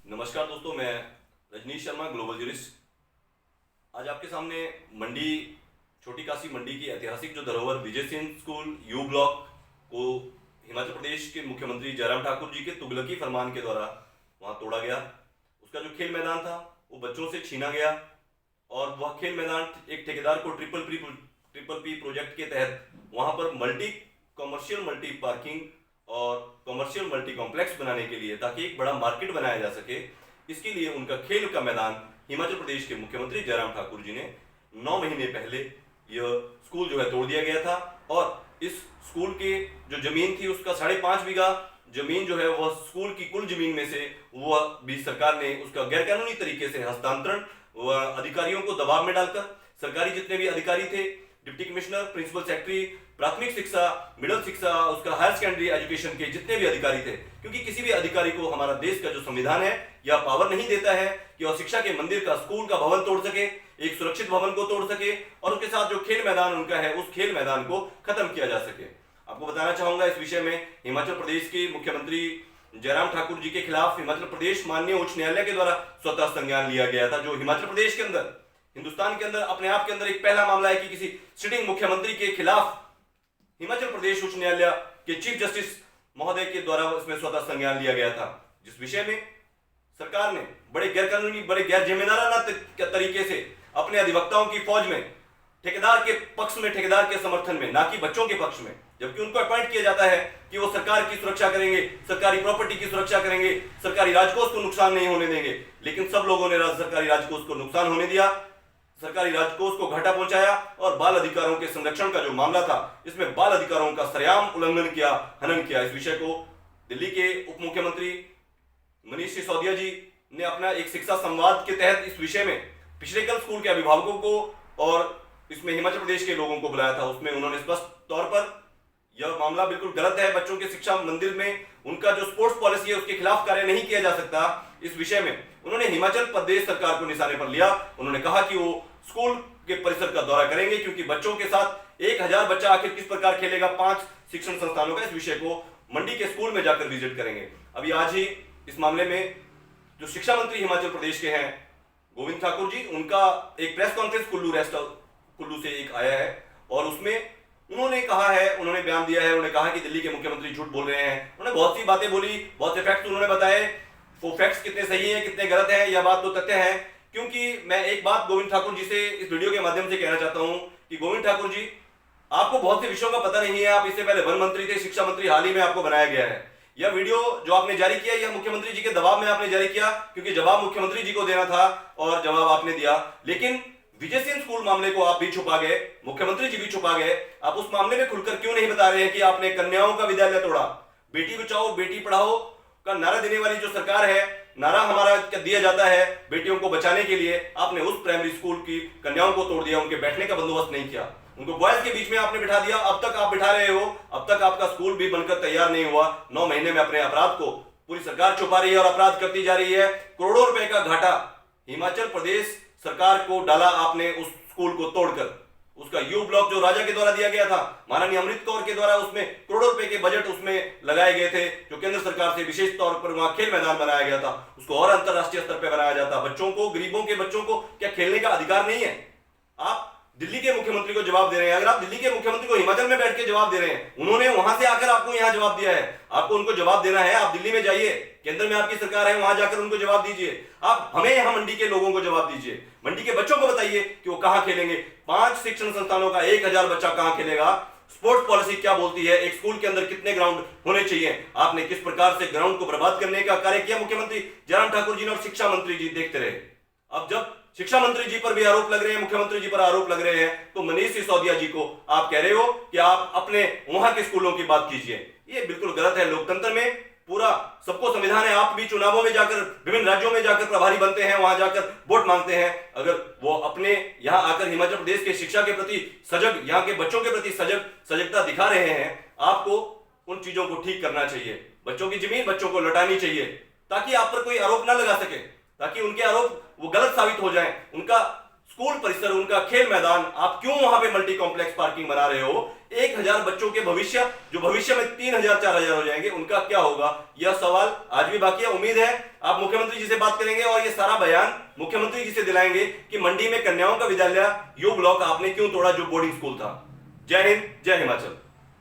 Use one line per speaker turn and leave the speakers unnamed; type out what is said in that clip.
नमस्कार दोस्तों, मैं रजनीश शर्मा, ग्लोबल जूरिस्ट। आज आपके सामने मंडी, छोटी काशी मंडी की ऐतिहासिक जो धरोहर Vijay Singh school you block को हिमाचल प्रदेश के मुख्यमंत्री जयराम ठाकुर जी के तुगलकी फरमान के द्वारा वहां तोड़ा गया। उसका जो खेल मैदान था वो बच्चों से छीना गया और वह खेल मैदान एक ठेकेदार को ट्रिपल पी प्रोजेक्ट के तहत वहां पर कमर्शियल मल्टी पार्किंग और कमर्शियल मल्टी कॉम्प्लेक्स बनाने के लिए, ताकि एक बड़ा मार्केट बनाया जा सके, इसके लिए उनका खेल का मैदान हिमाचल प्रदेश के मुख्यमंत्री जयराम ठाकुर जी ने 9 महीने पहले यह स्कूल जो है तोड़ दिया गया था। और इस स्कूल के जो जमीन थी उसका 5.5 बीघा जमीन जो है वह स्कूल की कुल जमीन में से वह भी सरकार ने उसका गैरकानूनी तरीके से हस्तांतरण व अधिकारियों को दबाव में डालकर, सरकारी जितने भी अधिकारी थे, डिप्टी कमिश्नर, प्रिंसिपल सेक्रेटरी, प्राथमिक शिक्षा, मिडिल शिक्षा, उसका हायर सेकेंडरी एजुकेशन के जितने भी अधिकारी थे, क्योंकि किसी भी अधिकारी को हमारा देश का जो संविधान है यह पावर नहीं देता है कि वह शिक्षा के मंदिर का, स्कूल का भवन तोड़ सके, एक सुरक्षित भवन को तोड़ सके और उसके साथ जो खेल मैदान उनका है उस खेल मैदान को खत्म किया जा सके। आपको बताना चाहूंगा इस विषय में, हिमाचल प्रदेश के मुख्यमंत्री जयराम ठाकुर जी के खिलाफ हिमाचल प्रदेश माननीय उच्च न्यायालय के द्वारा स्वतः संज्ञान लिया गया था। जो हिमाचल प्रदेश के अंदर, हिंदुस्तान के अंदर अपने आप के अंदर एक पहला मामला है कि किसी सिटिंग मुख्यमंत्री के खिलाफ हिमाचल प्रदेश उच्च न्यायालय के चीफ जस्टिस महोदय के द्वारा इसमें स्वतः संज्ञान लिया गया था, जिस विषय में सरकार ने बड़े गैरकानूनी, बड़े गैर जिम्मेदाराना तरीके से अपने अधिवक्ताओं की फौज में ठेकेदार के पक्ष में, ठेकेदार के समर्थन में, ना कि बच्चों के पक्ष में, जबकि उनको अपॉइंट किया जाता है कि वो सरकार की सुरक्षा करेंगे, सरकारी प्रॉपर्टी की सुरक्षा करेंगे, सरकारी राजकोष को नुकसान नहीं होने देंगे। लेकिन सब लोगों ने सरकारी राजकोष को नुकसान होने दिया, सरकारी राजकोष को घाटा पहुंचाया और बाल अधिकारों के संरक्षण का जो मामला था इसमें बाल अधिकारों का सरेआम उल्लंघन किया, हनन किया। इस विषय को दिल्ली के उप मुख्यमंत्री मनीष सिसोदिया जी ने अपना एक शिक्षा संवाद के तहत इस विषय में पिछले कल स्कूल के अभिभावकों को और इसमें हिमाचल प्रदेश के लोगों को बुलाया था। उसमें उन्होंने स्पष्ट तौर पर यह मामला बिल्कुल गलत है, बच्चों के शिक्षा मंदिर में उनका जो स्पोर्ट्स पॉलिसी है उसके खिलाफ कार्य नहीं किया जा सकता। इस विषय में उन्होंने हिमाचल प्रदेश सरकार को निशाने पर लिया। उन्होंने कहा कि वो स्कूल के परिसर का दौरा करेंगे, क्योंकि बच्चों के साथ 1000 बच्चा आखिर किस प्रकार खेलेगा 5 शिक्षण संस्थानों का, इस विषय को मंडी के स्कूल में जाकर विजिट करेंगे। अभी आज ही इस मामले में जो शिक्षा मंत्री हिमाचल प्रदेश के हैं गोविंद ठाकुर जी, उनका एक प्रेस कॉन्फ्रेंस कुल्लू से एक आया है और उसमें उन्होंने कहा है, उन्होंने बयान दिया है, उन्होंने कहा कि दिल्ली के मुख्यमंत्री झूठ बोल रहे हैं। उन्होंने बहुत सी बातें बोली, बहुत से फैक्ट्स उन्होंने बताए। वो फैक्ट्स कितने सही हैं, कितने गलत हैं, यह बात तो तथ्य है। क्योंकि मैं एक बात गोविंद ठाकुर जी से इस वीडियो के माध्यम से कहना चाहता हूं कि गोविंद ठाकुर जी, आपको बहुत से विषयों का पता नहीं है। आप इससे पहले वन मंत्री थे, शिक्षा मंत्री हाल ही में आपको बनाया गया है। यह वीडियो जो आपने जारी किया, यह मुख्यमंत्री जी के दबाव में आपने जारी किया, क्योंकि जवाब मुख्यमंत्री जी को देना था और जवाब आपने दिया। लेकिन विजय सिंह स्कूल मामले को आप भी छुपा गए, मुख्यमंत्री जी भी छुपा गए। आप उस मामले में खुलकर क्यों नहीं बता रहे हैं कि आपने कन्याओं का विद्यालय तोड़ा? बेटी बचाओ बेटी पढ़ाओ का नारा देने वाली जो सरकार है, नारा हमारा दिया जाता है बेटियों को बचाने के लिए, आपने उस प्राइमरी स्कूल की कन्याओं को तोड़ दिया, उनके बैठने का बंदोबस्त नहीं किया, उनको बॉयज के बीच में आपने बिठा दिया। अब तक आप बिठा रहे हो, अब तक आपका स्कूल भी बनकर तैयार नहीं हुआ। 9 महीने में अपने अपराध को पूरी सरकार छुपा रही है और अपराध करती जा रही है। करोड़ों रुपए का घाटा हिमाचल प्रदेश सरकार को डाला आपने उस स्कूल को तोड़कर। उसका यू ब्लॉक जो राजा के द्वारा दिया गया था, माननीय अमृत कौर के द्वारा, उसमें करोड़ों रुपए के बजट उसमें लगाए गए थे, जो केंद्र सरकार से विशेष तौर पर वहां खेल मैदान बनाया गया था। उसको और अंतरराष्ट्रीय स्तर पर बनाया जाता। बच्चों को, गरीबों के बच्चों को क्या खेलने का अधिकार नहीं है? आप दिल्ली के मुख्यमंत्री को जवाब दे रहे हैं। अगर आप दिल्ली के मुख्यमंत्री को हिमाचल में बैठ के जवाब दे रहे हैं, उन्होंने वहां से आकर आपको यहां जवाब दिया है, आपको उनको जवाब देना है। आप दिल्ली में जाइए, केंद्र में आपकी सरकार है, वहां जाकर उनको जवाब दीजिए। आप हमें यहां मंडी के लोगों को जवाब दीजिए, मंडी के बच्चों को बताइए कि वो कहां खेलेंगे। 5 शिक्षण संस्थानों का 1000 बच्चा कहां खेलेगा? स्पोर्ट्स पॉलिसी क्या बोलती है? एक स्कूल के अंदर कितने ग्राउंड होने चाहिए? आपने किस प्रकार से ग्राउंड को बर्बाद करने का कार्य किया मुख्यमंत्री जयराम ठाकुर जी ने और शिक्षा मंत्री जी देखते रहे। अब जब शिक्षा मंत्री जी पर भी आरोप लग रहे हैं, मुख्यमंत्री जी पर आरोप लग रहे हैं, तो मनीष सिसोदिया जी को आप कह रहे हो कि आप अपने वहां के स्कूलों की बात कीजिए। ये बिल्कुल गलत है। लोकतंत्र में पूरा सबको संविधान है। आप भी चुनावों में जाकर, विभिन्न राज्यों में जाकर प्रभारी बनते हैं, वहां जाकर वोट मांगते हैं। अगर वो अपने यहां आकर हिमाचल प्रदेश के शिक्षा के प्रति सजग, यहाँ के बच्चों के प्रति सजगता दिखा रहे हैं, आपको उन चीजों को ठीक करना चाहिए। बच्चों की जमीन बच्चों को लौटानी चाहिए, ताकि आप पर कोई आरोप ना लगा सके, ताकि उनके आरोप वो गलत साबित हो जाएं। उनका स्कूल परिसर, उनका खेल मैदान, आप क्यों वहां पे मल्टी कॉम्प्लेक्स पार्किंग बना रहे हो? 1000 बच्चों के भविष्य, जो भविष्य में 3000 4000 हो जाएंगे, उनका क्या होगा? यह सवाल आज भी बाकी है। उम्मीद है आप मुख्यमंत्री जी से बात करेंगे और यह सारा बयान मुख्यमंत्री जी से दिलाएंगे कि मंडी में कन्याओं का विद्यालय यू ब्लॉक आपने क्यों तोड़ा, जो बोर्डिंग स्कूल था। जय हिंद, जय हिमाचल।